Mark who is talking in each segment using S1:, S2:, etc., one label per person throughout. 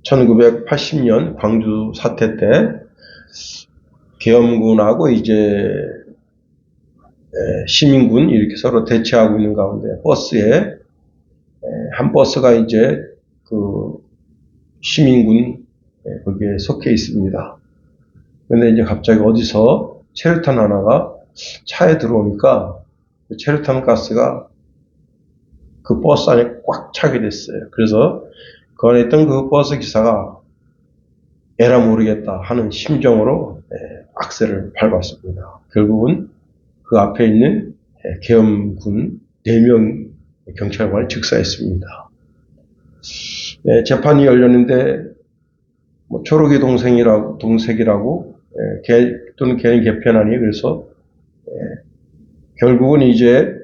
S1: 1980년 광주 사태 때 계엄군하고 이제 시민군 이렇게 서로 대치하고 있는 가운데 버스에 한 버스가 이제 그 시민군 거기에 속해 있습니다. 그런데 이제 갑자기 어디서 체류탄 하나가 차에 들어오니까 그 체류탄 가스가 그 버스 안에 꽉 차게 됐어요. 그래서 그 안에 있던 그 버스 기사가 에라 모르겠다 하는 심정으로 악셀을 밟았습니다. 결국은 그 앞에 있는 계엄군 4명 경찰관을 즉사했습니다. 재판이 열렸는데 뭐 초록이 동색이라고 또는 걔는 개편하니 그래서 결국은 이제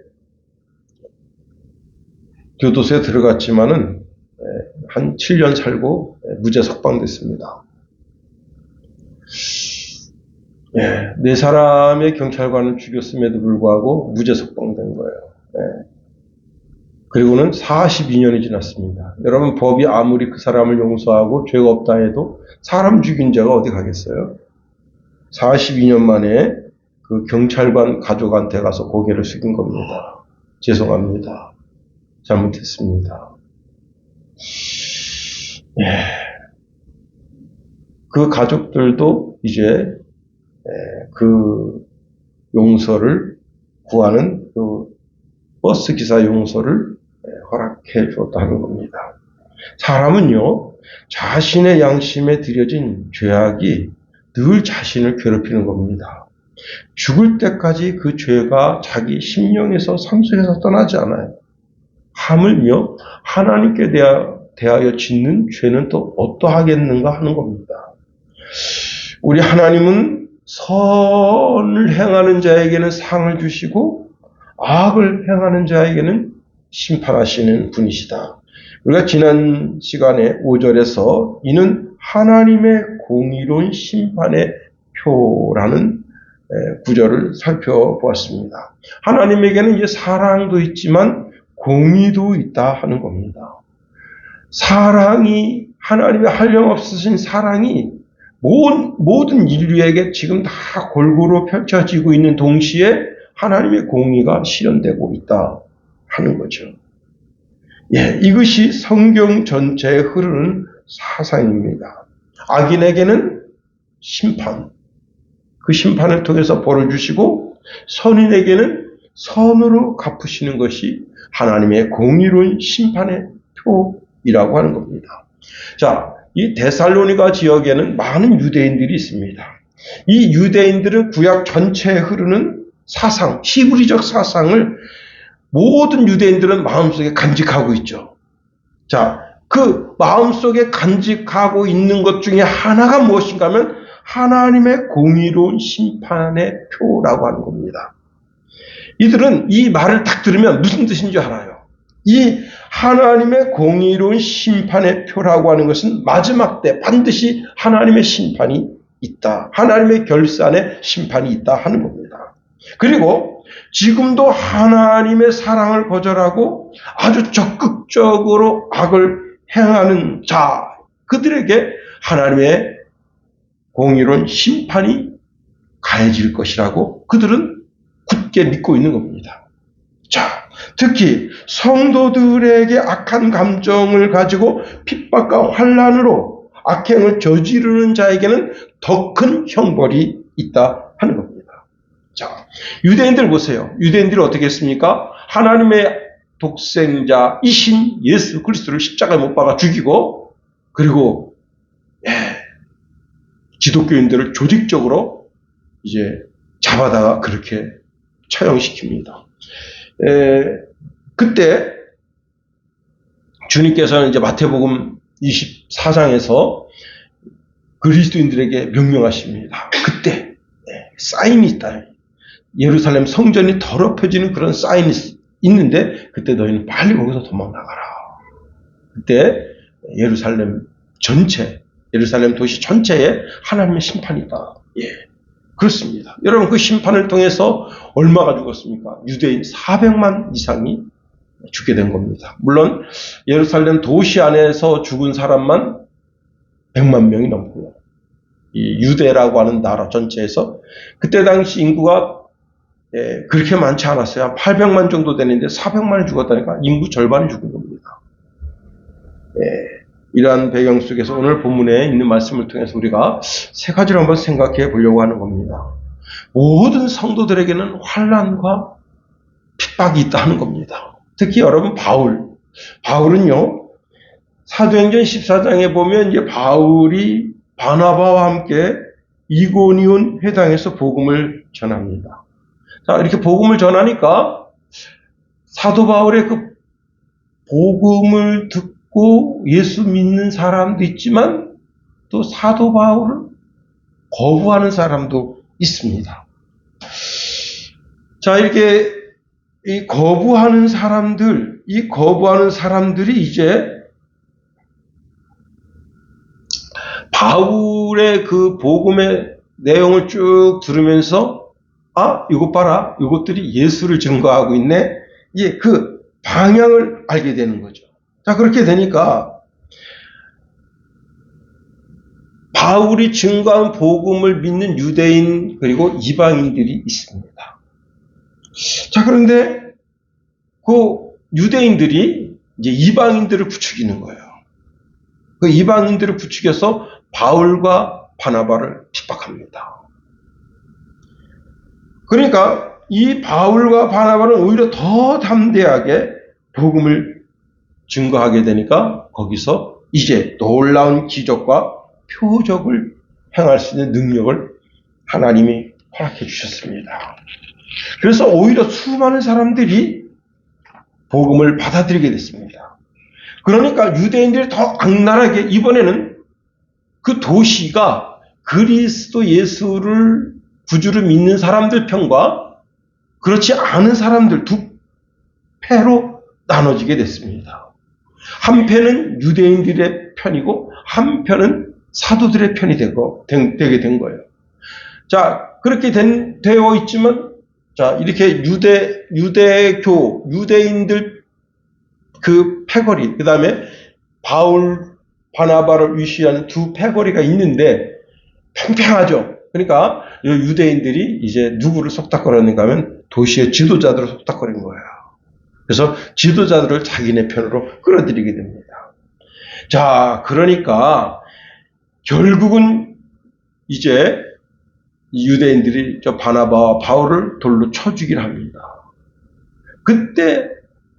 S1: 교도소에 들어갔지만은 한 7년 살고 무죄 석방됐습니다. 4사람의 경찰관을 죽였음에도 불구하고 무죄 석방된 거예요. 그리고는 42년이 지났습니다. 여러분, 법이 아무리 그 사람을 용서하고 죄가 없다 해도 사람 죽인 자가 어디 가겠어요? 42년 만에 그 경찰관 가족한테 가서 고개를 숙인 겁니다. 죄송합니다. 잘못했습니다. 그 가족들도 이제 그 용서를 구하는 그 버스 기사 용서를 허락해 줬다는 겁니다. 사람은요, 자신의 양심에 들여진 죄악이 늘 자신을 괴롭히는 겁니다. 죽을 때까지 그 죄가 자기 심령에서 삶속에서 떠나지 않아요. 하물며 하나님께 대하여 짓는 죄는 또 어떠하겠는가 하는 겁니다. 우리 하나님은 선을 행하는 자에게는 상을 주시고 악을 행하는 자에게는 심판하시는 분이시다. 우리가 지난 시간에 5절에서 이는 하나님의 공의로운 심판의 표라는 구절을 살펴보았습니다. 하나님에게는 이제 사랑도 있지만 공의도 있다 하는 겁니다. 사랑이, 하나님의 한량없으신 사랑이 모든 인류에게 지금 다 골고루 펼쳐지고 있는 동시에 하나님의 공의가 실현되고 있다 하는 거죠. 이것이 성경 전체에 흐르는 사상입니다. 악인에게는 심판, 그 심판을 통해서 벌을 주시고 선인에게는 선으로 갚으시는 것이 하나님의 공의로운 심판의 표이라고 하는 겁니다. 자, 이 데살로니가 지역에는 많은 유대인들이 있습니다. 이 유대인들은 구약 전체에 흐르는 사상, 히브리적 사상을 모든 유대인들은 마음속에 간직하고 있죠. 자, 그 마음속에 간직하고 있는 것 중에 하나가 무엇인가 하면 하나님의 공의로운 심판의 표라고 하는 겁니다. 이들은 이 말을 딱 들으면 무슨 뜻인지 알아요. 이 하나님의 공의로운 심판의 표라고 하는 것은 마지막 때 반드시 하나님의 심판이 있다. 하나님의 결산의 심판이 있다 하는 겁니다. 그리고 지금도 하나님의 사랑을 거절하고 아주 적극적으로 악을 행하는 자, 그들에게 하나님의 공의로운 심판이 가해질 것이라고 그들은 굳게 믿고 있는 겁니다. 자, 특히 성도들에게 악한 감정을 가지고 핍박과 환난으로 악행을 저지르는 자에게는 더 큰 형벌이 있다 하는 겁니다. 자, 유대인들 보세요. 유대인들이 어떻게 했습니까? 하나님의 독생자이신 예수 그리스도를 십자가에 못 박아 죽이고, 그리고 기독교인들을 조직적으로 이제 잡아다가 그렇게 처형시킵니다. 그때 주님께서는 이제 마태복음 24장에서 그리스도인들에게 명령하십니다. 그때 사인이 있다. 예루살렘 성전이 더럽혀지는 그런 사인이 있는데 그때 너희는 빨리 거기서 도망나가라. 그때 예루살렘 도시 전체에 하나님의 심판이 있다. 그렇습니다. 여러분, 그 심판을 통해서 얼마가 죽었습니까? 유대인 400만 이상이 죽게 된 겁니다. 물론 예루살렘 도시 안에서 죽은 사람만 100만 명이 넘고요. 이 유대라고 하는 나라 전체에서 그때 당시 인구가 그렇게 많지 않았어요. 한 800만 정도 되는데 400만이 죽었다니까 인구 절반이 죽은 겁니다. 이러한 배경 속에서 오늘 본문에 있는 말씀을 통해서 우리가 세 가지를 한번 생각해 보려고 하는 겁니다. 모든 성도들에게는 환난과 핍박이 있다 하는 겁니다. 특히 여러분 바울은요 사도행전 14장에 보면 이제 바울이 바나바와 함께 이고니온 회당에서 복음을 전합니다. 자, 이렇게 복음을 전하니까 사도 바울의 그 복음을 듣고 예수 믿는 사람도 있지만 또 사도 바울을 거부하는 사람도 있습니다. 자, 이렇게 이 거부하는 사람들이 이제 바울의 그 복음의 내용을 쭉 들으면서 이것 봐라. 이것들이 예수를 증거하고 있네. 그 방향을 알게 되는 거죠. 자, 그렇게 되니까 바울이 증거한 복음을 믿는 유대인 그리고 이방인들이 있습니다. 자, 그런데 그 유대인들이 이제 이방인들을 부추기는 거예요. 그 이방인들을 부추겨서 바울과 바나바를 핍박합니다. 그러니까 이 바울과 바나바는 오히려 더 담대하게 복음을 증거하게 되니까 거기서 이제 놀라운 기적과 표적을 행할 수 있는 능력을 하나님이 허락해 주셨습니다. 그래서 오히려 수많은 사람들이 복음을 받아들이게 됐습니다. 그러니까 유대인들이 더 악랄하게 이번에는 그 도시가 그리스도 예수를 구주로 믿는 사람들 편과 그렇지 않은 사람들 두 패로 나눠지게 됐습니다. 한 편은 유대인들의 편이고 한 편은 사도들의 편이 되게 된 거예요. 자, 그렇게 되어 있지만 자, 이렇게 유대인들 그 패거리, 그 다음에 바울, 바나바를 위시하는 두 패거리가 있는데 팽팽하죠. 그러니까 유대인들이 이제 누구를 속닥거리는가 하면 도시의 지도자들을 속닥거리는 거예요. 그래서 지도자들을 자기네 편으로 끌어들이게 됩니다. 자, 그러니까 결국은 이제 유대인들이 저 바나바와 바울을 돌로 쳐 죽이려 합니다. 그때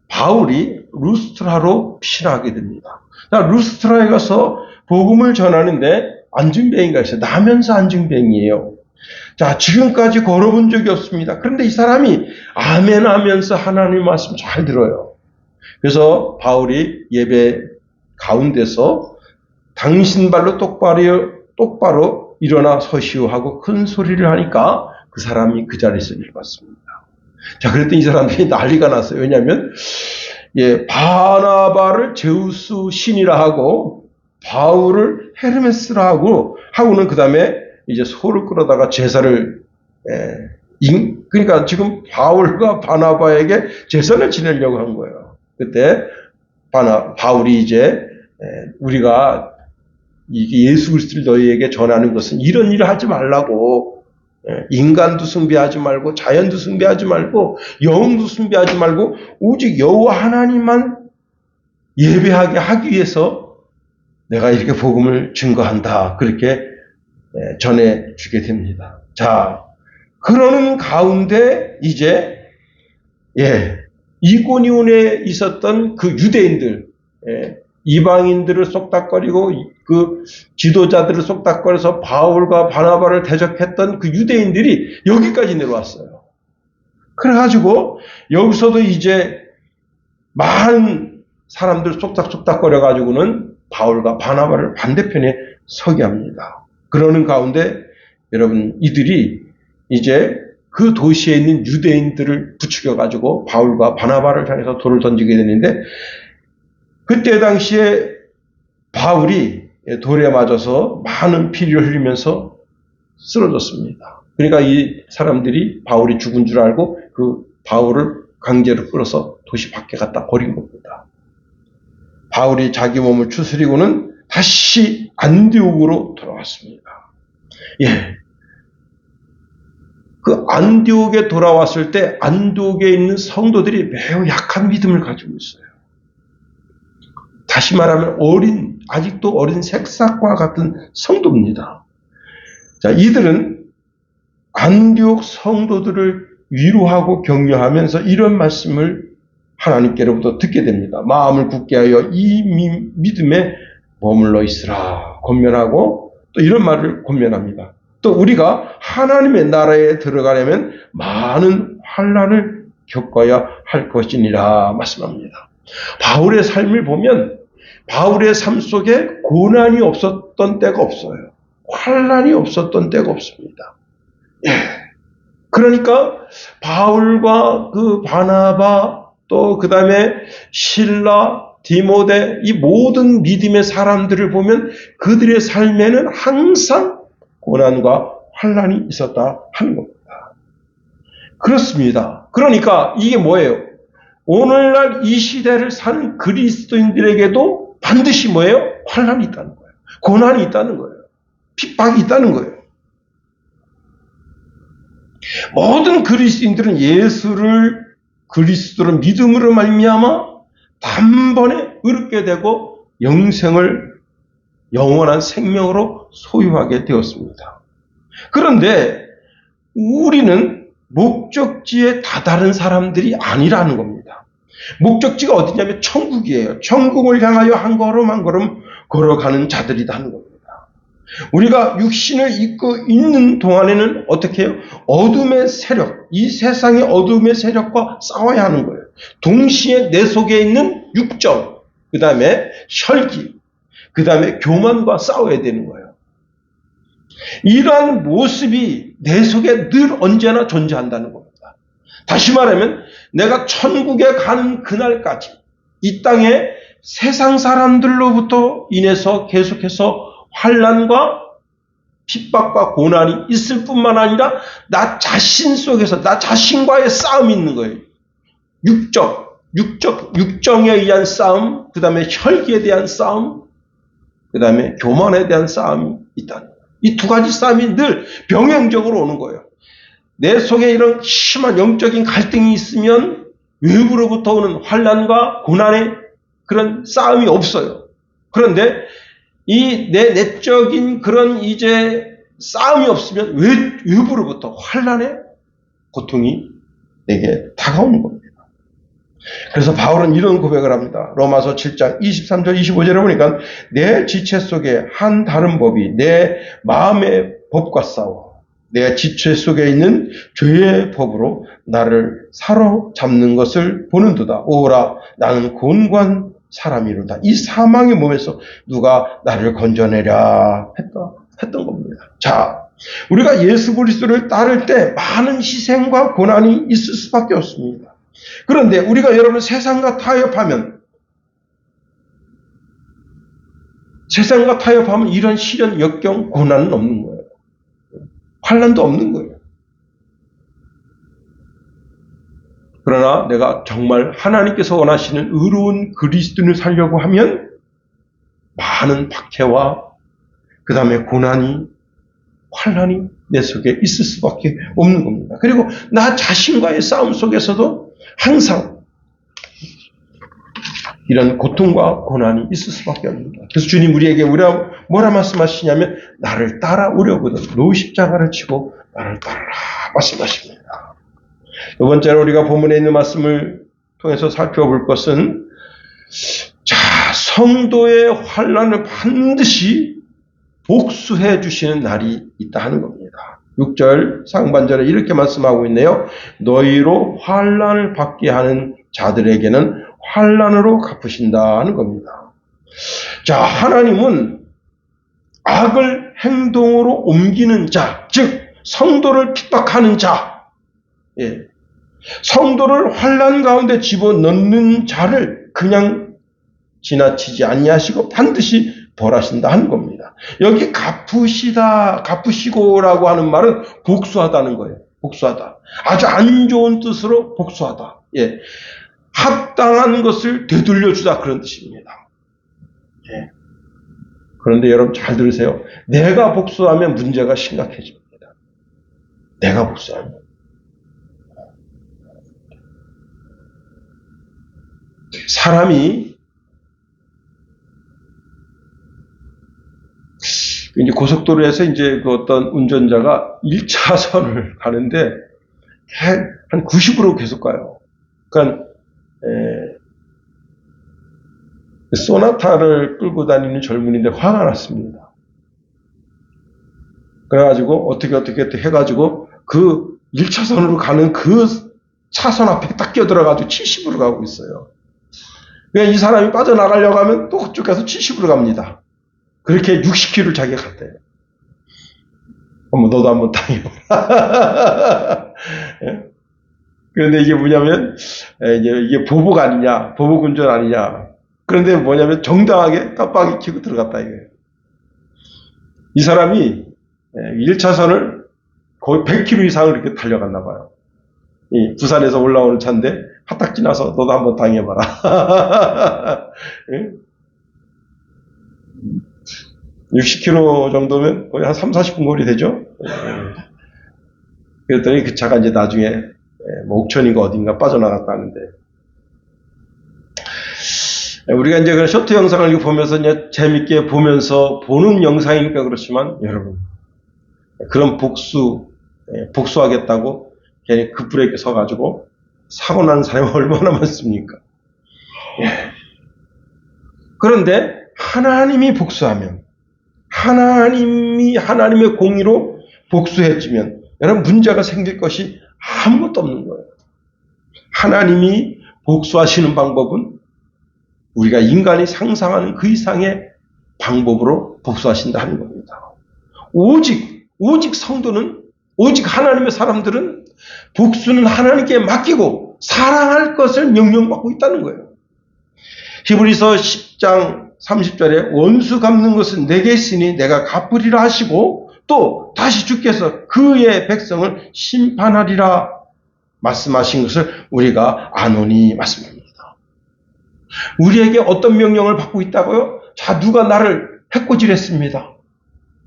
S1: 바울이 루스트라로 피신하게 됩니다. 자, 루스트라에 가서 복음을 전하는데 안중뱅이가 있어요. 나면서 안중뱅이에요. 자, 지금까지 걸어본 적이 없습니다. 그런데 이 사람이 아멘 하면서 하나님 말씀 잘 들어요. 그래서 바울이 예배 가운데서 당신 발로 똑바로 일어나 서시오 하고 큰 소리를 하니까 그 사람이 그 자리에서 일어났습니다. 자, 그랬더니 이 사람들이 난리가 났어요. 왜냐하면 바나바를 제우스 신이라 하고 바울을 헤르메스라 하고는 그 다음에 이제 소를 끌어다가 제사를 그러니까 지금 바울과 바나바에게 제사를 지내려고 한 거예요. 그때 바울이 이제 우리가 이게 예수 그리스도를 너희에게 전하는 것은 이런 일을 하지 말라고, 인간도 숭배하지 말고 자연도 숭배하지 말고 영도 숭배하지 말고 오직 여호와 하나님만 예배하게 하기 위해서 내가 이렇게 복음을 증거한다. 그렇게 전해주게 됩니다. 자, 그러는 가운데 이제 이고니온에 있었던 그 유대인들, 이방인들을 속닥거리고 그 지도자들을 속닥거려서 바울과 바나바를 대적했던 그 유대인들이 여기까지 내려왔어요. 그래가지고 여기서도 이제 많은 사람들 속닥속닥거려가지고는 바울과 바나바를 반대편에 서게 합니다. 그러는 가운데 여러분 이들이 이제 그 도시에 있는 유대인들을 부추겨가지고 바울과 바나바를 향해서 돌을 던지게 되는데 그때 당시에 바울이 돌에 맞아서 많은 피를 흘리면서 쓰러졌습니다. 그러니까 이 사람들이 바울이 죽은 줄 알고 그 바울을 강제로 끌어서 도시 밖에 갖다 버린 겁니다. 바울이 자기 몸을 추스리고는 다시 안디옥으로 돌아왔습니다. 예. 그 안디옥에 돌아왔을 때 안디옥에 있는 성도들이 매우 약한 믿음을 가지고 있어요. 다시 말하면 아직도 어린 새싹과 같은 성도입니다. 자, 이들은 안디옥 성도들을 위로하고 격려하면서 이런 말씀을 하나님께로부터 듣게 됩니다. 마음을 굳게 하여 이 믿음에 머물러 있으라 권면하고 또 이런 말을 권면합니다. 또 우리가 하나님의 나라에 들어가려면 많은 환난을 겪어야 할 것이니라 말씀합니다. 바울의 삶을 보면 바울의 삶 속에 고난이 없었던 때가 없어요. 환난이 없었던 때가 없습니다. 예. 그러니까 바울과 그 바나바 또 그 다음에 실라, 디모데 이 모든 믿음의 사람들을 보면 그들의 삶에는 항상 고난과 환난이 있었다 하는 겁니다. 그렇습니다. 그러니까 이게 뭐예요? 오늘날 이 시대를 사는 그리스도인들에게도 반드시 뭐예요? 환난이 있다는 거예요. 고난이 있다는 거예요. 핍박이 있다는 거예요. 모든 그리스도인들은 예수를 그리스도를 믿음으로 말미암아 단번에 의롭게 되고 영원한 생명으로 소유하게 되었습니다. 그런데 우리는 목적지에 다다른 사람들이 아니라는 겁니다. 목적지가 어디냐면 천국이에요. 천국을 향하여 한 걸음 한 걸음 걸어가는 자들이다 하는 겁니다. 우리가 육신을 입고 있는 동안에는 어떻게 해요? 어둠의 세력, 이 세상의 어둠의 세력과 싸워야 하는 거예요. 동시에 내 속에 있는 육정, 그 다음에 혈기, 그 다음에 교만과 싸워야 되는 거예요. 이러한 모습이 내 속에 늘 언제나 존재한다는 겁니다. 다시 말하면 내가 천국에 가는 그날까지 이 땅에 세상 사람들로부터 인해서 계속해서 환난과 핍박과 고난이 있을 뿐만 아니라 나 자신 속에서 나 자신과의 싸움이 있는 거예요. 육정에 의한 싸움, 그 다음에 혈기에 대한 싸움, 그 다음에 교만에 대한 싸움이 있다는 거예요. 이 두 가지 싸움이 늘 병행적으로 오는 거예요. 내 속에 이런 심한 영적인 갈등이 있으면 외부로부터 오는 환난과 고난의 그런 싸움이 없어요. 그런데 이 내 내적인 그런 이제 싸움이 없으면 외부로부터 환난의 고통이 내게 다가오는 겁니다. 그래서 바울은 이런 고백을 합니다. 로마서 7장 23절 25절에 보니까 내 지체 속에 한 다른 법이 내 마음의 법과 싸워 내 지체 속에 있는 죄의 법으로 나를 사로잡는 것을 보는도다. 오라 나는 곤고한 사람이로다. 이 사망의 몸에서 누가 나를 건져내랴 했던 겁니다. 자, 우리가 예수 그리스도를 따를 때 많은 희생과 고난이 있을 수밖에 없습니다. 그런데 우리가 여러분 세상과 타협하면 이런 시련, 역경, 고난은 없는 거예요. 환난도 없는 거예요. 그러나 내가 정말 하나님께서 원하시는 의로운 그리스도인을 살려고 하면 많은 박해와 그 다음에 고난이, 환난이 내 속에 있을 수밖에 없는 겁니다. 그리고 나 자신과의 싸움 속에서도 항상 이런 고통과 고난이 있을 수밖에 없습니다. 그래서 주님 우리에게 뭐라 말씀하시냐면 나를 따라오려거든 너 십자가를 치고 나를 따르라 말씀하십니다. 두 번째로 우리가 본문에 있는 말씀을 통해서 살펴볼 것은 성도의 환난을 반드시 복수해 주시는 날이 있다 하는 겁니다. 6절 상반절에 이렇게 말씀하고 있네요. 너희로 환난을 받게 하는 자들에게는 환난으로 갚으신다 하는 겁니다. 자, 하나님은 악을 행동으로 옮기는 자, 즉 성도를 핍박하는 자, 성도를 환난 가운데 집어넣는 자를 그냥 지나치지 아니하시고 반드시 벌하신다 하는 겁니다. 여기 갚으시고라고 하는 말은 복수하다는 거예요. 복수하다. 아주 안 좋은 뜻으로 복수하다. 예. 합당한 것을 되돌려 주자 그런 뜻입니다. 예. 그런데 여러분 잘 들으세요. 내가 복수하면 문제가 심각해집니다. 내가 복수하면. 사람이 이제 고속도로에서 이제 그 어떤 운전자가 1차선을 가는데 한 90으로 계속 가요. 그러니까 소나타를 끌고 다니는 젊은이인데 화가 났습니다. 그래가지고 어떻게 해가지고 그 1차선으로 가는 그 차선 앞에 딱 끼어들어가지고 70으로 가고 있어요. 그러니까 이 사람이 빠져나가려고 하면 또 그쪽에서 70으로 갑니다. 그렇게 60km를 자기가 갔대요. 너도 한번 당해봐. 예? 그런데 이게 뭐냐면, 이게 보복 아니냐, 보복 운전 아니냐. 그런데 뭐냐면 정당하게 깜빡이 켜고 들어갔다 이거예요. 이 사람이 1차선을 거의 100km 이상을 이렇게 달려갔나 봐요. 부산에서 올라오는 차인데 화딱 지나서 너도 한번 당해봐라. 예? 60km 정도면 거의 한 3, 40분 거리 되죠? 그랬더니 그 차가 이제 나중에 뭐 옥천인가 어딘가 빠져나갔다는데, 우리가 이제 그 쇼트 영상을 보면서 이제 재밌게 보면서 보는 영상이니까 그렇지만, 여러분, 그런 복수하겠다고 괜히 급브레이크 서가지고 사고 난 사람이 얼마나 많습니까? 그런데 하나님이 복수하면, 하나님의 공의로 복수해주면, 여러분 문제가 생길 것이 아무것도 없는 거예요. 하나님이 복수하시는 방법은 우리가 인간이 상상하는 그 이상의 방법으로 복수하신다 하는 겁니다. 오직 성도는, 오직 하나님의 사람들은 복수는 하나님께 맡기고 사랑할 것을 명령받고 있다는 거예요. 히브리서 10장 30절에 원수 갚는 것은 내게 있으니 내가 갚으리라 하시고, 또 다시 주께서 그의 백성을 심판하리라 말씀하신 것을 우리가 아노니 말씀합니다. 우리에게 어떤 명령을 받고 있다고요? 자, 누가 나를 해코지했습니다.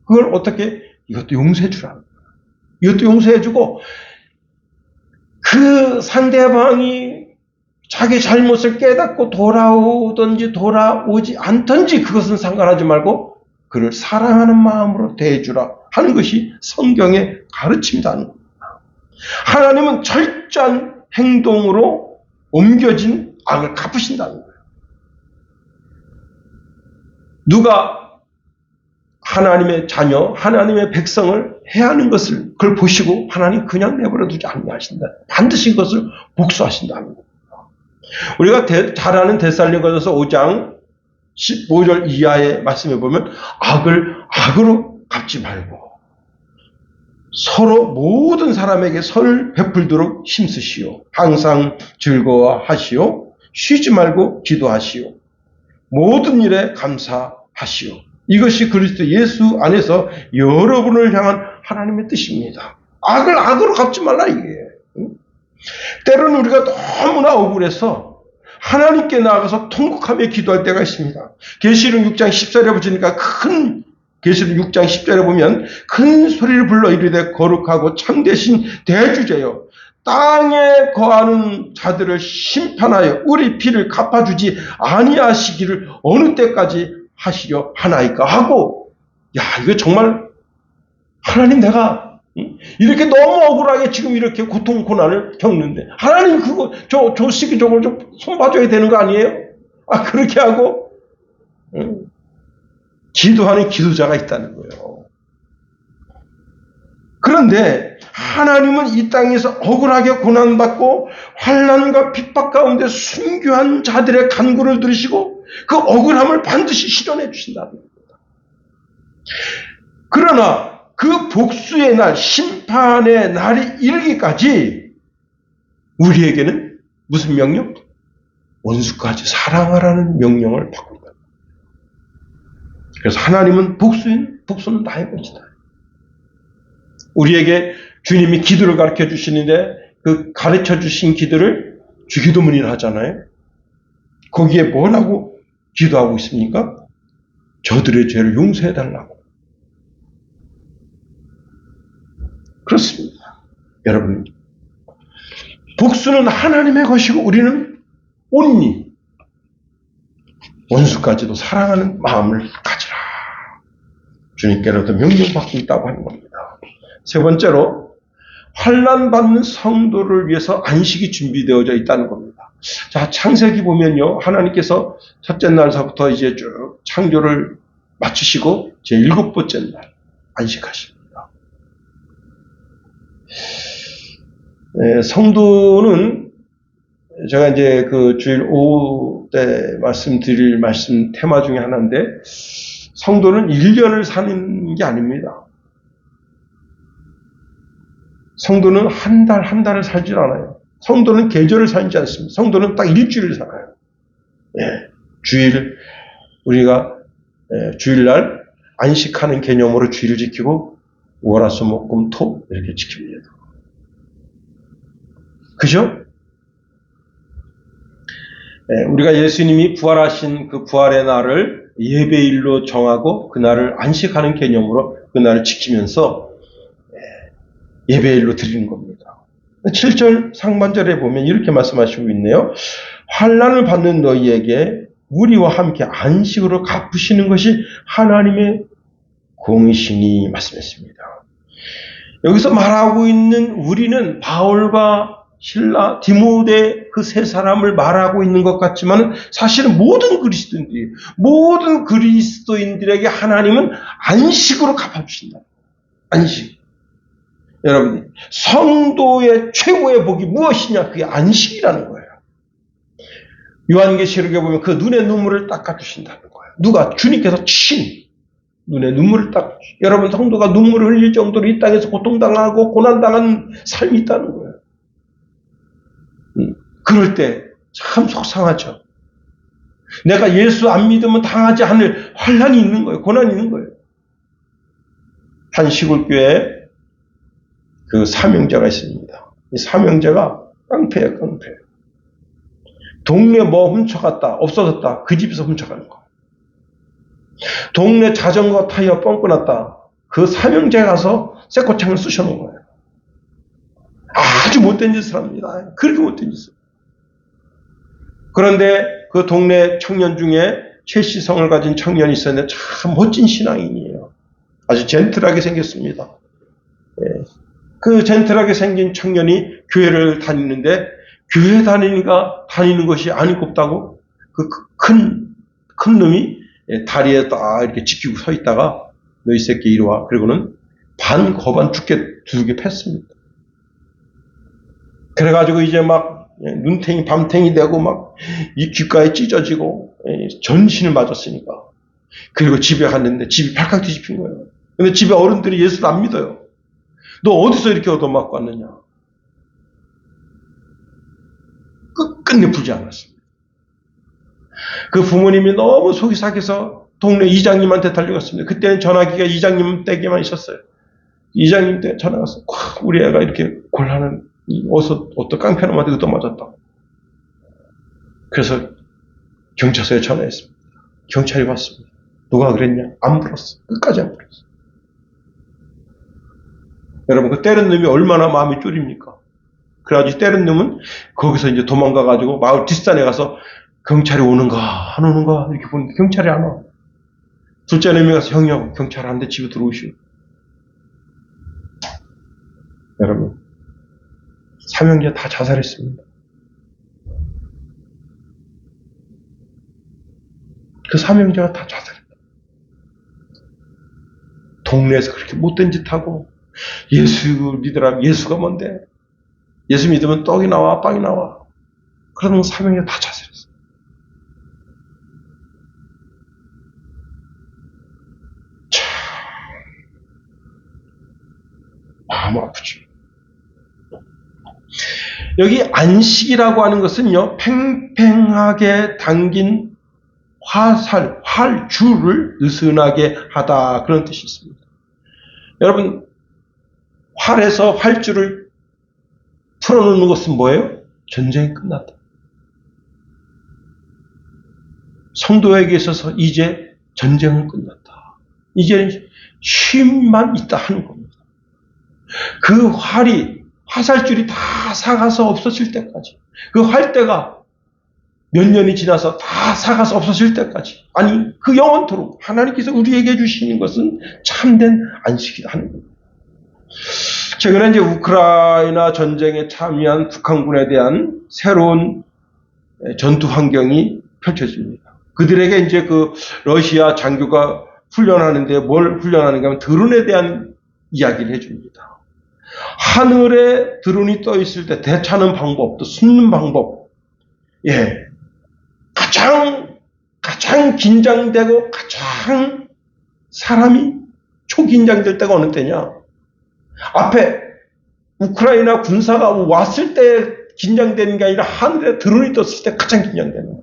S1: 그걸 어떻게? 이것도 용서해 주라. 이것도 용서해 주고, 그 상대방이 자기 잘못을 깨닫고 돌아오든지 돌아오지 않든지 그것은 상관하지 말고 그를 사랑하는 마음으로 대해주라 하는 것이 성경의 가르침이라는 겁니다. 하나님은 철저한 행동으로 옮겨진 악을 갚으신다는 거예요. 누가 하나님의 자녀, 하나님의 백성을 해하는 것을 그걸 보시고 하나님 그냥 내버려 두지 않으신다. 반드시 그것을 복수하신다는 겁니다. 우리가 잘 아는 데살로니가서 5장 15절 이하의 말씀에 보면 악을 악으로 갚지 말고 서로 모든 사람에게 선을 베풀도록 힘쓰시오. 항상 즐거워하시오. 쉬지 말고 기도하시오. 모든 일에 감사하시오. 이것이 그리스도 예수 안에서 여러분을 향한 하나님의 뜻입니다. 악을 악으로 갚지 말라 이게. 때로는 우리가 너무나 억울해서 하나님께 나아가서 통곡하며 기도할 때가 있습니다. 계시록 6장 10절에 보시니까 계시록 6장 10절에 보면 큰 소리를 불러 이르되 거룩하고 참되신 대주제여, 땅에 거하는 자들을 심판하여 우리 피를 갚아주지 아니하시기를 어느 때까지 하시려 하나이까 하고, 야, 이거 정말 하나님 내가 이렇게 너무 억울하게 지금 이렇게 고통 고난을 겪는데 하나님 그거 저 시기 저걸 좀 손봐줘야 되는 거 아니에요? 그렇게 하고 기도하는 기도자가 있다는 거예요. 그런데 하나님은 이 땅에서 억울하게 고난받고 환난과 핍박 가운데 순교한 자들의 간구를 들으시고 그 억울함을 반드시 실현해 주신다는 겁니다. 그러나 그 복수의 날, 심판의 날이 이르기까지 우리에게는 무슨 명령? 원수까지 사랑하라는 명령을 받고 있다. 그래서 하나님은 복수는 나의 것이다. 우리에게 주님이 기도를 가르쳐 주시는데 그 가르쳐 주신 기도를 주기도문이나 하잖아요. 거기에 뭐라고 기도하고 있습니까? 저들의 죄를 용서해달라고. 그렇습니다. 여러분, 복수는 하나님의 것이고 우리는 온리 원수까지도 사랑하는 마음을 가지라. 주님께로부터 명령받고 있다고 하는 겁니다. 세 번째로 환난 받는 성도를 위해서 안식이 준비되어져 있다는 겁니다. 자, 창세기 보면요, 하나님께서 첫째 날서부터 이제 쭉 창조를 마치시고 제 7번째 날 안식하십니다. 성도는 제가 이제 그 주일 오후 때 말씀드릴 말씀 테마 중에 하나인데, 성도는 1년을 사는 게 아닙니다. 성도는 한 달 한 달을 살질 않아요. 성도는 계절을 살지 않습니다. 성도는 딱 일주일을 살아요. 주일, 우리가 주일날 안식하는 개념으로 주일을 지키고 월화수목금토 이렇게 지킵니다. 그죠? 우리가 예수님이 부활하신 그 부활의 날을 예배일로 정하고 그날을 안식하는 개념으로 그날을 지키면서 예배일로 드리는 겁니다. 7절 상반절에 보면 이렇게 말씀하시고 있네요. 환난을 받는 너희에게 우리와 함께 안식으로 갚으시는 것이 하나님의 공이시니 말씀했습니다. 여기서 말하고 있는 우리는 바울과 실라, 디모데 그 세 사람을 말하고 있는 것 같지만 사실은 모든 그리스도인들에게 하나님은 안식으로 갚아주신다. 안식. 여러분, 성도의 최고의 복이 무엇이냐? 그게 안식이라는 거예요. 요한계시록에 보면 그 눈의 눈물을 닦아주신다는 거예요. 누가? 주님께서 친히 눈에 눈물을 닦아주신다. 여러분, 성도가 눈물을 흘릴 정도로 이 땅에서 고통당하고 고난당한 삶이 있다는 거예요. 그럴 때 참 속상하죠. 내가 예수 안 믿으면 당하지 않을 환난이 있는 거예요. 고난이 있는 거예요. 한 시골교회에 그 사명자가 있습니다. 이 사명자가 깡패예요, 깡패. 동네 뭐 훔쳐갔다, 없어졌다, 그 집에서 훔쳐가는 거. 동네 자전거 타이어 뻥 끊었다, 그 사명자에 가서 쇠꼬창을 쑤셔놓은 거예요. 아주 못된 짓을 합니다. 그렇게 못된 짓을. 그런데 그 동네 청년 중에 최씨성을 가진 청년이 있었는데 참 멋진 신앙인이에요. 아주 젠틀하게 생겼습니다. 그 젠틀하게 생긴 청년이 교회를 다니는데 교회 다니는 것이 아니꼽다고 그 큰 놈이 다리에 딱 이렇게 지키고 서 있다가 너 이 새끼 이리 와. 그리고는 거반 죽게 두둑이 팼습니다. 그래가지고 이제 막 눈탱이 밤탱이 되고 막 이 귓가에 찢어지고 전신을 맞았으니까. 그리고 집에 갔는데 집이 발칵 뒤집힌 거예요. 근데 집에 어른들이 예수를 안 믿어요. 너 어디서 이렇게 얻어맞고 왔느냐? 끝내 풀지 않았습니다. 그 부모님이 너무 속이 삭해서 동네 이장님한테 달려갔습니다. 그때는 전화기가 이장님 댁에만 있었어요. 이장님 댁에 전화가 왔어요. 우리 애가 이렇게 곤란한 어떤 깡패놈한테 얻어맞았다. 그래서 경찰서에 전화했습니다. 경찰이 왔습니다. 누가 그랬냐? 안 불었어. 끝까지 안 불었어. 여러분, 그 때린 놈이 얼마나 마음이 쫄입니까? 그래가지고 때린 놈은 거기서 이제 도망가가지고 마을 뒷산에 가서 경찰이 오는가, 안 오는가, 이렇게 보는데 경찰이 안 와. 둘째 놈이 가서 형님, 경찰 안 돼, 집에 들어오시오. 여러분, 사명자 다 자살했습니다. 그 사명자가 다 자살했다. 동네에서 그렇게 못된 짓 하고, 예수 믿으라, 예수가 뭔데? 예수 믿으면 떡이 나와, 빵이 나와. 그러면 사명자 다 자살했어. 참, 마음 아프죠. 여기 안식이라고 하는 것은요, 팽팽하게 당긴 활줄을 느슨하게 하다, 그런 뜻이 있습니다. 여러분, 활에서 활줄을 풀어놓는 것은 뭐예요? 전쟁이 끝났다. 성도에게 있어서 이제 전쟁은 끝났다. 이제는 쉼만 있다 하는 겁니다. 그 화살줄이 다 삭아서 없어질 때까지, 그 활대가 몇 년이 지나서 다 삭아서 없어질 때까지, 아니 그 영원토록 하나님께서 우리에게 주시는 것은 참된 안식이다 하는 겁니다. 최근에 이제 우크라이나 전쟁에 참여한 북한군에 대한 새로운 전투 환경이 펼쳐집니다. 그들에게 이제 그 러시아 장교가 훈련하는데 뭘 훈련하는가 하면 드론에 대한 이야기를 해줍니다. 하늘에 드론이 떠 있을 때 대처하는 방법, 또 숨는 방법, 가장 긴장되고 가장 사람이 초긴장될 때가 어느 때냐? 앞에 우크라이나 군사가 왔을 때 긴장되는 게 아니라 하늘에 드론이 떴을 때 가장 긴장되는 거예요.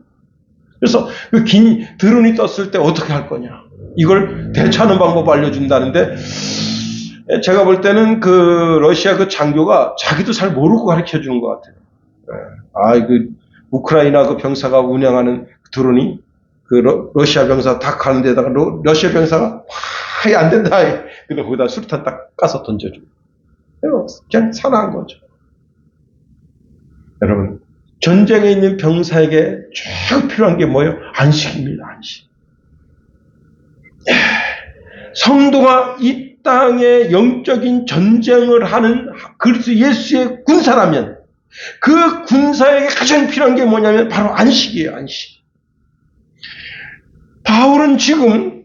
S1: 그래서 그 드론이 떴을 때 어떻게 할 거냐? 이걸 대처하는 방법 알려준다는데, 제가 볼 때는 그 러시아 그 장교가 자기도 잘 모르고 가르쳐 주는 것 같아요. 그 우크라이나 그 병사가 운영하는 드론이 그 러시아 병사 다 가는 데다가 러시아 병사가 안 된다. 근데 거기다 수류탄 딱 까서 던져줘. 그냥 산화한 거죠. 여러분, 전쟁에 있는 병사에게 최고 필요한 게 뭐예요? 안식입니다. 안식. 성도가 이 땅에 영적인 전쟁을 하는 그리스도 예수의 군사라면 그 군사에게 가장 필요한 게 뭐냐면 바로 안식이에요. 안식. 바울은 지금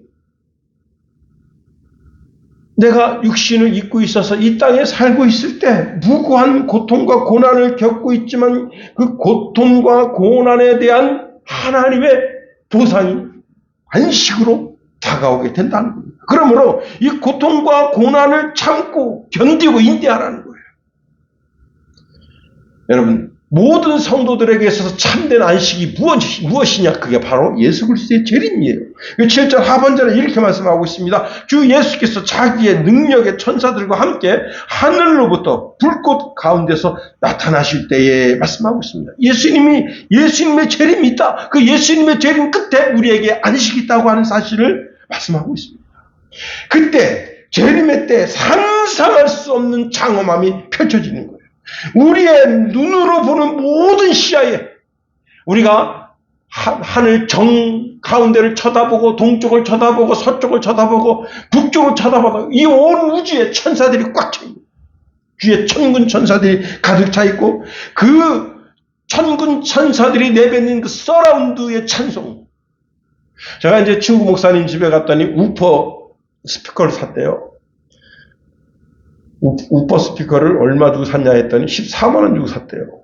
S1: 내가 육신을 입고 있어서 이 땅에 살고 있을 때 무고한 고통과 고난을 겪고 있지만 그 고통과 고난에 대한 하나님의 보상이 안식으로 다가오게 된다는 겁니다. 그러므로 이 고통과 고난을 참고 견디고 인내하라는 거예요. 여러분, 모든 성도들에게 있어서 참된 안식이 무엇이냐? 그게 바로 예수 그리스도의 재림이에요. 7절 하반절에 이렇게 말씀하고 있습니다. 주 예수께서 자기의 능력의 천사들과 함께 하늘로부터 불꽃 가운데서 나타나실 때에 말씀하고 있습니다. 예수님의 재림이 있다. 그 예수님의 재림 끝에 우리에게 안식이 있다고 하는 사실을 말씀하고 있습니다. 그때 재림의 때 상상할 수 없는 장엄함이 펼쳐지는 거예요. 우리의 눈으로 보는 모든 시야에 우리가 하늘 정 가운데를 쳐다보고 동쪽을 쳐다보고 서쪽을 쳐다보고 북쪽을 쳐다보고 이 온 우주에 천사들이 꽉 차 있고 뒤에 천군 천사들이 가득 차 있고 그 천군 천사들이 내뱉는 그 서라운드의 찬송. 제가 이제 친구 목사님 집에 갔더니 우퍼 스피커를 샀대요. 우퍼 스피커를 얼마 주고 샀냐 했더니 14만 원 주고 샀대요.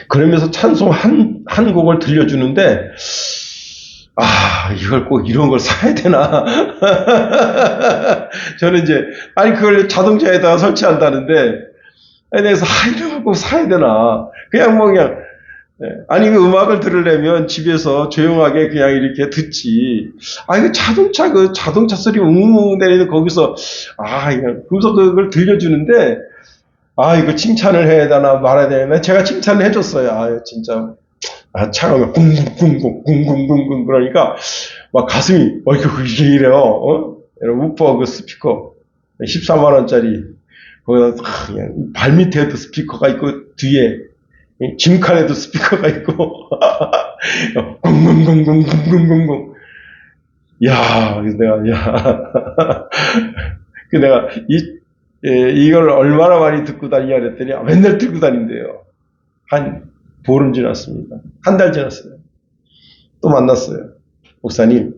S1: 그러면서 찬송 한 곡을 들려주는데 이걸 꼭 이런 걸 사야 되나? 저는 이제 그걸 자동차에다가 설치한다는데 그래서 이런 걸 꼭 사야 되나? 그냥 그 음악을 들으려면 집에서 조용하게 그냥 이렇게 듣지. 그 자동차 소리 웅웅 내리는 거기서, 거기서 그걸 들려주는데, 이거 칭찬을 해야 되나 말아야 되나. 제가 칭찬을 해줬어요. 진짜. 차가우면 쿵쿵쿵쿵쿵쿵쿵 그러니까, 막 가슴이, 이게 이래요. 우퍼 그 스피커. 14만원짜리. 거기다 그냥 발 밑에도 스피커가 있고, 뒤에, 짐칸에도 스피커가 있고, 쿵쿵쿵쿵쿵쿵쿵쿵. 내가, 이걸 얼마나 많이 듣고 다니냐 그랬더니, 맨날 들고 다닌대요. 한 보름 지났습니다. 한 달 지났어요. 또 만났어요. 목사님,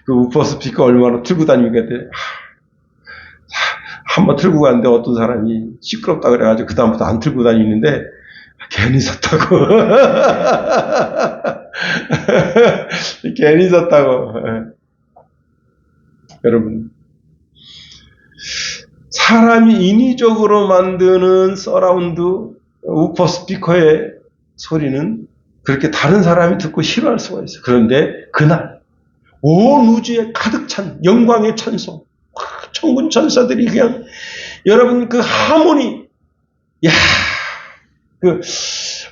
S1: 그 우퍼 스피커 얼마나 들고 다니니까 했더니, 한번 들고 갔는데 어떤 사람이 시끄럽다 그래가지고 그다음부터 안 들고 다니는데, 괜히 샀다고. 괜히 샀다고. 여러분, 사람이 인위적으로 만드는 서라운드 우퍼 스피커의 소리는 그렇게 다른 사람이 듣고 싫어할 수가 있어요. 그런데 그날 온 우주에 가득 찬 영광의 찬송, 천군 천사들이 그냥 여러분 그 하모니,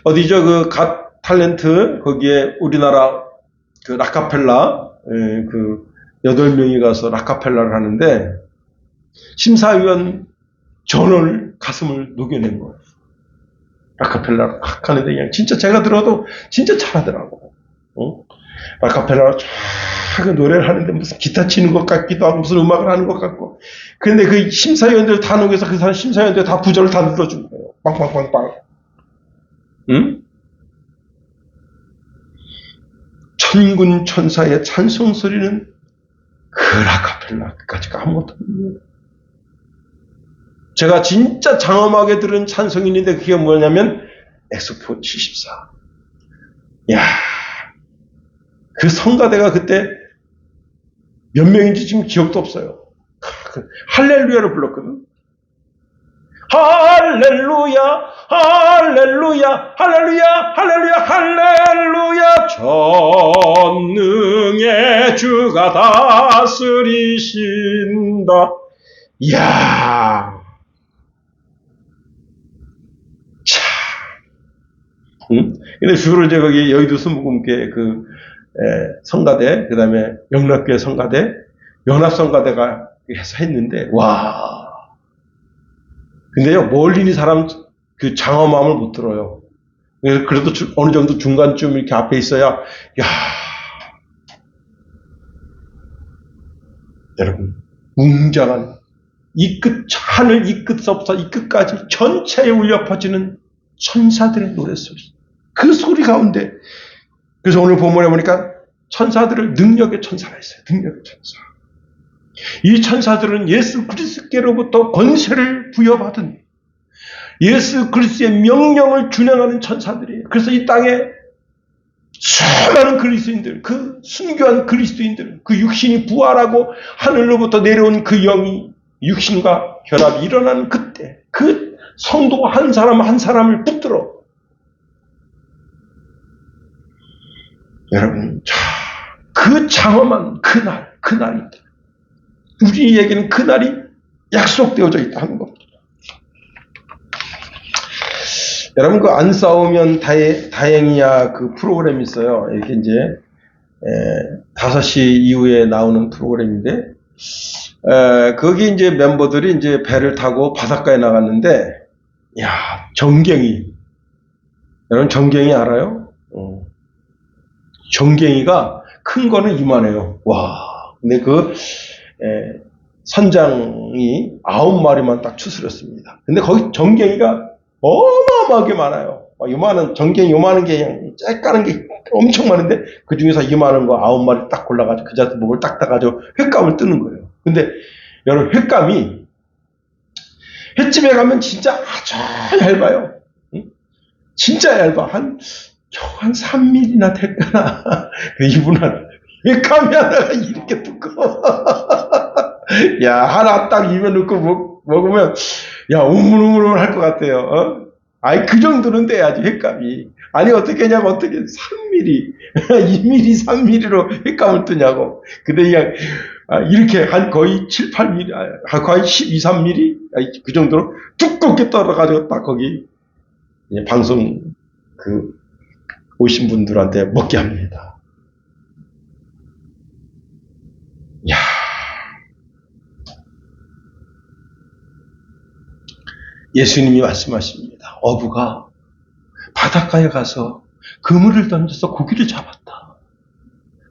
S1: 어디죠? 탈렌트 거기에 우리나라 그 라카펠라 그 8명이 가서 라카펠라를 하는데 심사위원 전원을 가슴을 녹여낸 거예요. 라카펠라를 막 하는데 그냥 진짜 제가 들어도 진짜 잘하더라고. 라카펠라로 쫙 노래를 하는데 무슨 기타 치는 것 같기도 하고 무슨 음악을 하는 것 같고 그런데 그 심사위원들 다 녹여서 그 사람 심사위원들 다 부절을 다 눌러준 거예요. 빵빵빵빵. 응? 천군 천사의 찬송 소리는 그 라카펠라까지 아무것도 없는 제가 진짜 장엄하게 들은 찬송인인데 그게 뭐냐면 엑스포 74. 야, 그 성가대가 그때 몇 명인지 지금 기억도 없어요. 할렐루야를 불렀거든. 할렐루야, 할렐루야, 할렐루야, 할렐루야, 할렐루야. 전능의 주가 다스리신다. 이야. 참. 근데 주로 이제 거기 여의도 순복음교회 성가대, 그 다음에 영락교회 성가대, 연합성가대가 해서 했는데, 와. 근데요, 멀리 있는 사람 그 장엄함을 못 들어요. 그래도 어느 정도 중간쯤 이렇게 앞에 있어야, 야. 여러분, 웅장한 하늘 이 끝서부터 이 끝까지 전체에 울려 퍼지는 천사들의 노랫소리. 그 소리 가운데 그래서 오늘 본문에 보니까 천사들을 능력의 천사라 했어요. 능력의 천사. 이 천사들은 예수 그리스도께로부터 권세를 부여받은 예수 그리스도의 명령을 준행하는 천사들이에요. 그래서 이 땅에 수많은 그리스도인들, 그 순교한 그리스도인들, 그 육신이 부활하고 하늘로부터 내려온 그 영이 육신과 결합이 일어나는 그때 그 성도가 한 사람 한 사람을 붙들어 여러분, 그 장엄한 그날이 우리에게는 그날이 약속되어져 있다는 겁니다. 여러분, 그 안 싸우면 다행이야 그 프로그램이 있어요. 이렇게 이제 5시 이후에 나오는 프로그램인데 거기 이제 멤버들이 이제 배를 타고 바닷가에 나갔는데 야, 정갱이. 여러분 정갱이 알아요? 정갱이가 큰 거는 이만해요. 와. 근데 선장이 9마리만 딱 추스렸습니다. 근데 거기 정갱이가 어마어마하게 많아요. 요만한, 정갱이 요만한 게 그냥 쬐까는 게 엄청 많은데 그 중에서 이만한 거 9마리 딱 골라가지고 그 자체 목을 딱 따가지고 횟감을 뜨는 거예요. 근데 여러분 횟감이 횟집에 가면 진짜 아주 얇아요. 진짜 얇아. 한 3mm나 될까나. 이분은 횟감이 하나가 이렇게 두꺼워. 야, 하나 딱 입에 넣고 먹으면, 야, 우물우물 할 것 같아요. 아이, 그 정도는 돼야지, 횟감이. 아니, 어떻게 하냐고, 어떻게 3mm, 2mm, 3mm로 횟감을 뜨냐고. 근데 그냥, 이렇게 한 거의 7, 8mm, 거의 12, 3mm? 그 정도로 두껍게 떨어가지고 딱 거기, 방송, 오신 분들한테 먹게 합니다. 야, 예수님이 말씀하십니다. 어부가 바닷가에 가서 그물을 던져서 고기를 잡았다.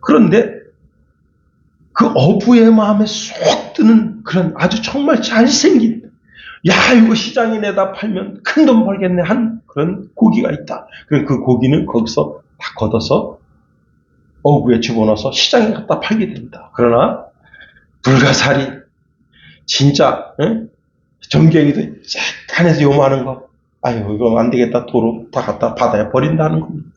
S1: 그런데 그 어부의 마음에 쏙 드는 그런 아주 정말 잘생긴, 야, 이거 시장에 내다 팔면 큰 돈 벌겠네 한 그런 고기가 있다. 그 고기는 거기서 다 걷어서 어부에 집어넣어서 시장에 갖다 팔게 된다. 그러나 불가사리 진짜 정갱이도 쬐깐해서 요만한 거, 아유 이거 안 되겠다, 도로 다 갖다 바다에 버린다는 겁니다.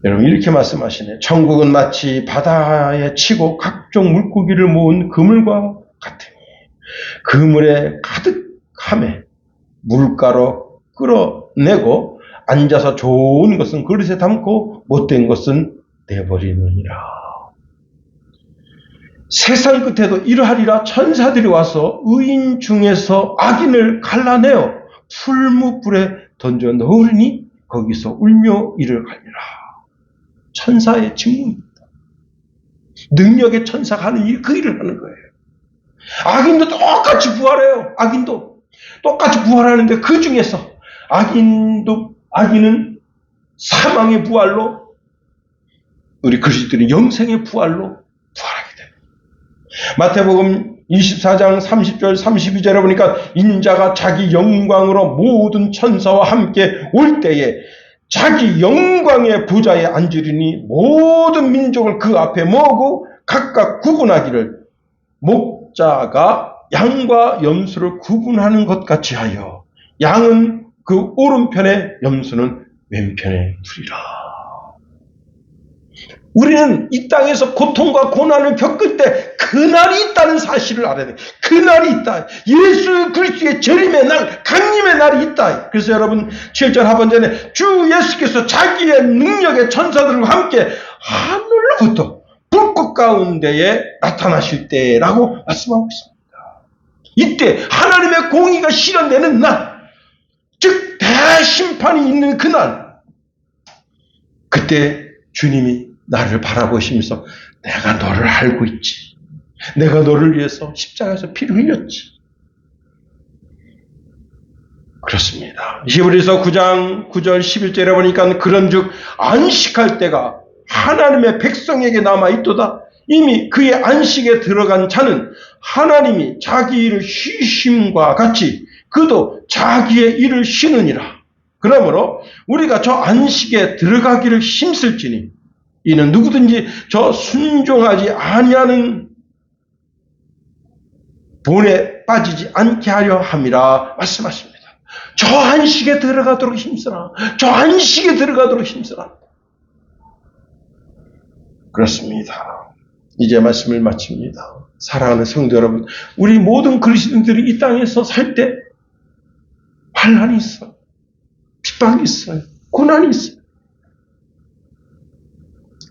S1: 여러분 이렇게 말씀하시네. 천국은 마치 바다에 치고 각종 물고기를 모은 그물과 같으니 그물에 가득함에 물가로 끌어내고 앉아서 좋은 것은 그릇에 담고 못된 것은 내버리느니라. 세상 끝에도 이러하리라. 천사들이 와서 의인 중에서 악인을 갈라내어 풀무불에 던져 넣으니 거기서 울며 이를 갈리라. 천사의 직무입니다. 능력의 천사가 하는 일이 그 일을 하는 거예요. 악인도 똑같이 부활해요. 악인도 똑같이 부활하는데 그 중에서 악인은 사망의 부활로, 우리 그리스도인은 영생의 부활로 부활하게 됩니다. 마태복음 24장 30절 32절에 보니까 인자가 자기 영광으로 모든 천사와 함께 올 때에 자기 영광의 보좌에 앉으리니 모든 민족을 그 앞에 모으고 각각 구분하기를 목자가 양과 염소를 구분하는 것 같이 하여 양은 그 오른편에 염소는 왼편에 두리라. 우리는 이 땅에서 고통과 고난을 겪을 때 그날이 있다는 사실을 알아야 돼요. 그날이 있다. 예수 그리스도의 재림의 날, 강림의 날이 있다. 그래서 여러분 7절 하반전에 주 예수께서 자기의 능력의 천사들과 함께 하늘로부터 불꽃 가운데에 나타나실 때라고 말씀하고 있습니다. 이때 하나님의 공의가 실현되는 날, 즉 대심판이 있는 그날, 그때 주님이 나를 바라보시면서 내가 너를 알고 있지. 내가 너를 위해서 십자가에서 피를 흘렸지. 그렇습니다. 히브리서 9장 9절 11절에 보니까 그런즉 안식할 때가 하나님의 백성에게 남아있도다. 이미 그의 안식에 들어간 자는 하나님이 자기 일을 쉬심과 같이 그도 자기의 일을 쉬느니라. 그러므로 우리가 저 안식에 들어가기를 힘쓸지니 이는 누구든지 저 순종하지 아니하는 본에 빠지지 않게 하려 함이라 말씀하십니다. 저 안식에 들어가도록 힘쓰라. 저 안식에 들어가도록 힘쓰라. 그렇습니다. 이제 말씀을 마칩니다. 사랑하는 성도 여러분, 우리 모든 그리스도인들이 이 땅에서 살 때 환난이 있어요. 핍박이 있어요. 고난이 있어요.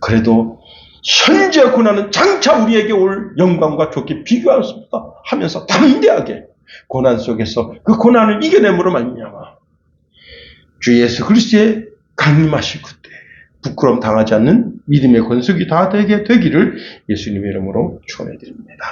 S1: 그래도 현재 고난은 장차 우리에게 올 영광과 좋게 비교할 수 없다 하면서 담대하게 고난 속에서 그 고난을 이겨냄으로 말미암아 주 예수 그리스도의 강림하실 그때 부끄러움 당하지 않는 믿음의 권속이 다 되게 되기를 예수님의 이름으로 축원해 드립니다.